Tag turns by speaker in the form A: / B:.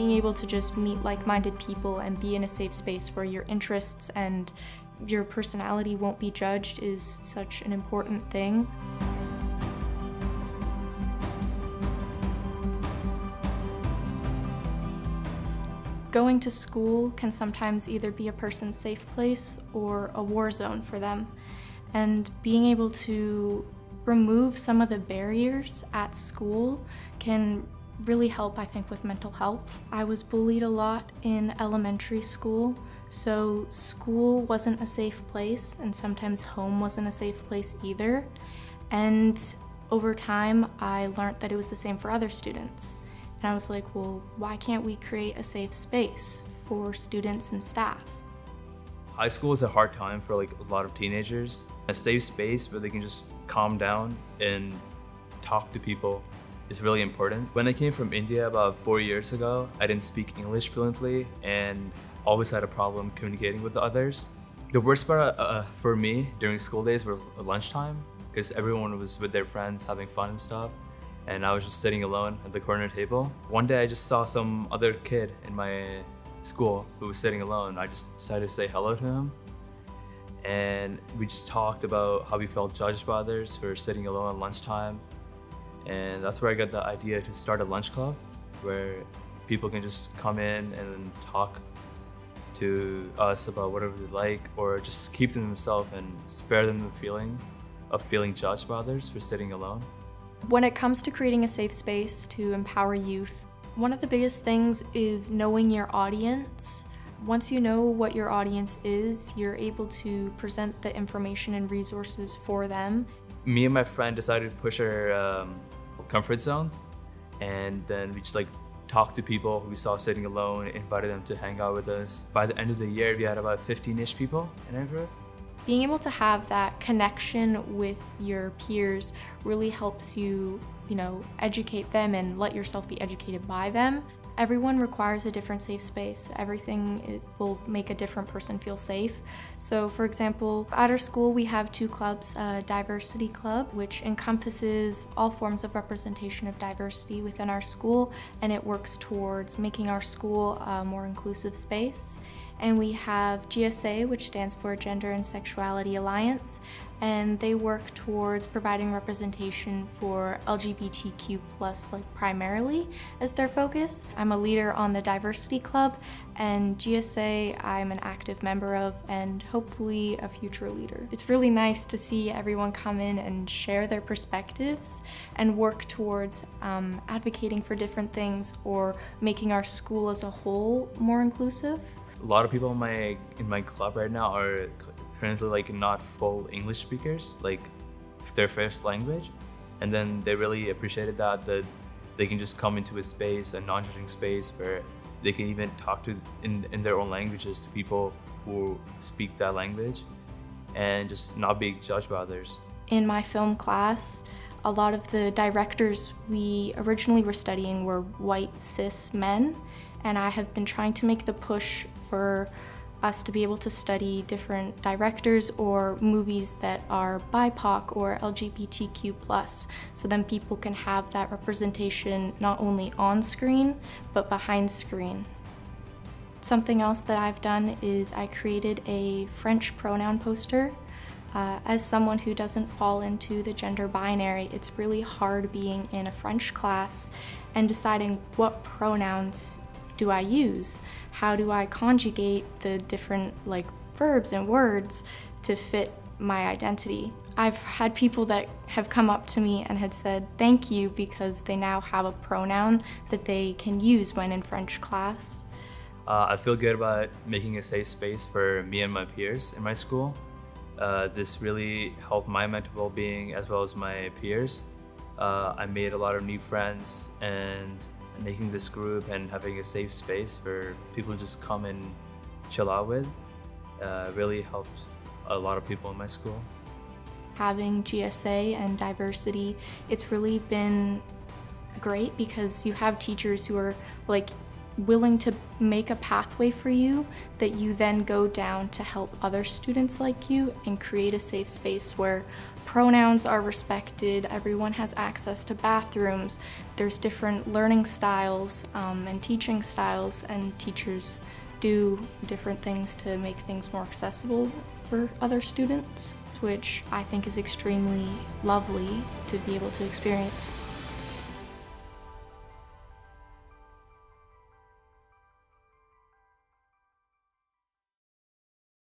A: Being able to just meet like-minded people and be in a safe space where your interests and your personality won't be judged is such an important thing. Going to school can sometimes either be a person's safe place or a war zone for them. And being able to remove some of the barriers at school can really help, I think, with mental health. I was bullied a lot in elementary school, so school wasn't a safe place, and sometimes home wasn't a safe place either. And over time, I learned that it was the same for other students. And I was like, well, why can't we create a safe space for students and staff?
B: High school is a hard time for a lot of teenagers. A safe space where they can just calm down and talk to people is really important. When I came from India about 4 years ago, I didn't speak English fluently and always had a problem communicating with the others. The worst part for me during school days was lunchtime, because everyone was with their friends having fun and stuff, and I was just sitting alone at the corner table. One day I just saw some other kid in my school who was sitting alone. I just decided to say hello to him, and we just talked about how we felt judged by others for sitting alone at lunchtime. And that's where I got the idea to start a lunch club where people can just come in and talk to us about whatever they like, or just keep to themselves and spare them the feeling of feeling judged by others for sitting alone.
A: When it comes to creating a safe space to empower youth, one of the biggest things is knowing your audience. Once you know what your audience is, you're able to present the information and resources for them.
B: Me and my friend decided to push our comfort zones, and then we just talked to people who we saw sitting alone, invited them to hang out with us. By the end of the year, we had about 15-ish people in our group.
A: Being able to have that connection with your peers really helps you, educate them and let yourself be educated by them. Everyone requires a different safe space. Everything will make a different person feel safe. So for example, at our school we have 2 clubs, a diversity club, which encompasses all forms of representation of diversity within our school, and it works towards making our school a more inclusive space. And we have GSA, which stands for Gender and Sexuality Alliance, and they work towards providing representation for LGBTQ+, primarily as their focus. I'm a leader on the Diversity Club, and GSA I'm an active member of, and hopefully a future leader. It's really nice to see everyone come in and share their perspectives and work towards advocating for different things or making our school as a whole more inclusive.
B: A lot of people in my club right now are currently not full English speakers, their first language, and then they really appreciated that they can just come into a space, a non-judging space, where they can even talk to in their own languages to people who speak that language, and just not being judged by others.
A: In my film class, a lot of the directors we originally were studying were white cis men, and I have been trying to make the push for us to be able to study different directors or movies that are BIPOC or LGBTQ+, so then people can have that representation not only on screen, but behind screen. Something else that I've done is I created a French pronoun poster. As someone who doesn't fall into the gender binary, it's really hard being in a French class and deciding what pronouns do I use? How do I conjugate the different verbs and words to fit my identity? I've had people that have come up to me and had said thank you because they now have a pronoun that they can use when in French class.
B: I feel good about making a safe space for me and my peers in my school. This really helped my mental well-being as well as my peers. I made a lot of new friends, and making this group and having a safe space for people to just come and chill out with really helped a lot of people in my school.
A: Having GSA and diversity, it's really been great because you have teachers who are willing to make a pathway for you that you then go down to help other students like you and create a safe space where pronouns are respected, everyone has access to bathrooms, there's different learning styles and teaching styles, and teachers do different things to make things more accessible for other students, which I think is extremely lovely to be able to experience.